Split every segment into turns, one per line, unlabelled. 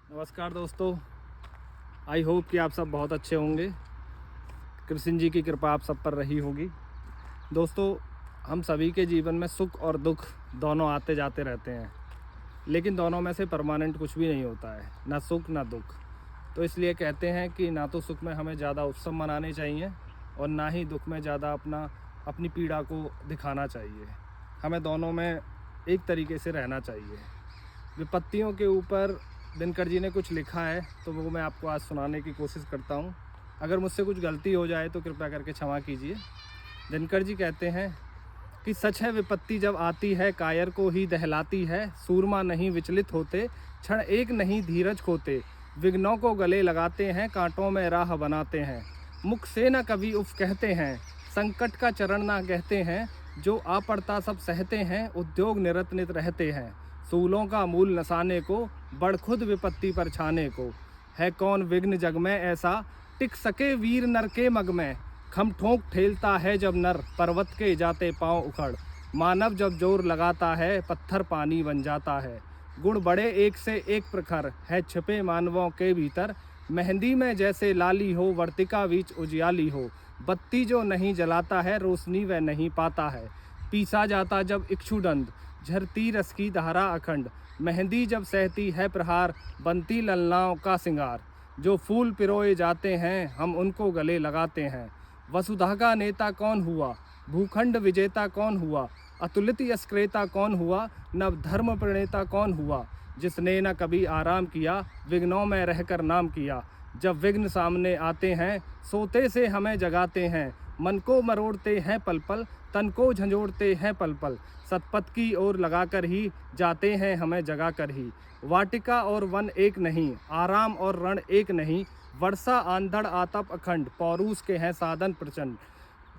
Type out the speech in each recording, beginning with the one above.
नमस्कार दोस्तों, I hope कि आप सब बहुत अच्छे होंगे। कृष्ण जी की कृपा आप सब पर रही होगी। दोस्तों, हम सभी के जीवन में सुख और दुख दोनों आते जाते रहते हैं, लेकिन दोनों में से परमानेंट कुछ भी नहीं होता है, ना सुख ना दुख। तो इसलिए कहते हैं कि ना तो सुख में हमें ज़्यादा उत्सव मनाने चाहिए और ना ही दुख में ज़्यादा अपनी पीड़ा को दिखाना चाहिए। हमें दोनों में एक तरीके से रहना चाहिए। विपत्तियों के ऊपर दिनकर जी ने कुछ लिखा है, तो वो मैं आपको आज सुनाने की कोशिश करता हूँ। अगर मुझसे कुछ गलती हो जाए तो कृपया करके क्षमा कीजिए। दिनकर जी कहते हैं कि सच है विपत्ति जब आती है कायर को ही दहलाती है। सूरमा नहीं विचलित होते, क्षण एक नहीं धीरज खोते। विघ्नों को गले लगाते हैं, कांटों में राह बनाते हैं। मुख से न कभी उफ कहते हैं, संकट का चरण ना कहते हैं। जो आ पड़ता सब सहते हैं, उद्योग निरतनित रहते हैं। सूलों का मूल नसाने को, बड़ खुद विपत्ति पर छाने को। है कौन विघ्न जग में ऐसा, टिक सके वीर नर के मग में। खम ठोंक ठेलता है जब नर, पर्वत के जाते पांव उखड़। मानव जब जोर लगाता है, पत्थर पानी बन जाता है। गुण बड़े एक से एक प्रखर, है छिपे मानवों के भीतर। मेहंदी में जैसे लाली हो, वर्तिका बीच उजियाली हो। बत्ती जो नहीं जलाता है, रोशनी वह नहीं पाता है। पीसा जाता जब इक्षुदंड, झरती रस की धारा अखंड। मेहंदी जब सहती है प्रहार, बनती ललनाओं का सिंगार। जो फूल पिरोए जाते हैं, हम उनको गले लगाते हैं। वसुधा का नेता कौन हुआ, भूखंड विजेता कौन हुआ। अतुलित यश कौन हुआ, नव धर्म प्रणेता कौन हुआ। जिसने न कभी आराम किया, विघ्नों में रहकर नाम किया। जब विघ्न सामने आते हैं, सोते से हमें जगाते हैं। मन को मरोड़ते हैं पल पल, तन को झंझोड़ते हैं पल पल। सतपथ की ओर लगाकर ही जाते हैं हमें जगा कर ही। वाटिका और वन एक नहीं, आराम और रण एक नहीं। वर्षा आंधड़ आतप अखंड, पौरूष के हैं साधन प्रचंड।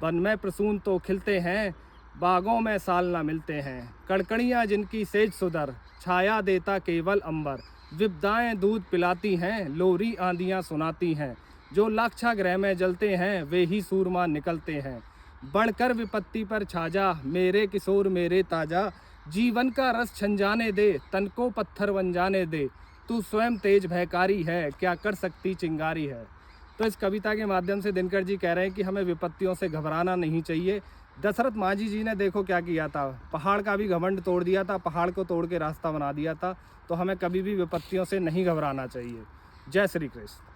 वन में प्रसून तो खिलते हैं, बागों में साल ना मिलते हैं। कड़कड़ियाँ जिनकी सेज सुधर, छाया देता केवल अंबर। विपदाएं दूध पिलाती हैं, लोरी आंधियाँ सुनाती हैं। जो लाक्षागृह में जलते हैं, वे ही सूरमा निकलते हैं। बढ़कर विपत्ति पर छाजा, मेरे किशोर मेरे ताजा। जीवन का रस छन जाने दे, तन को पत्थर बन जाने दे। तू स्वयं तेज भयकारी है, क्या कर सकती चिंगारी है। तो इस कविता के माध्यम से दिनकर जी कह रहे हैं कि हमें विपत्तियों से घबराना नहीं चाहिए। दशरथ मांझी जी ने देखो क्या किया था, पहाड़ का भी घमंड तोड़ दिया था, पहाड़ को तोड़ के रास्ता बना दिया था। तो हमें कभी भी विपत्तियों से नहीं घबराना चाहिए। जय श्री कृष्ण।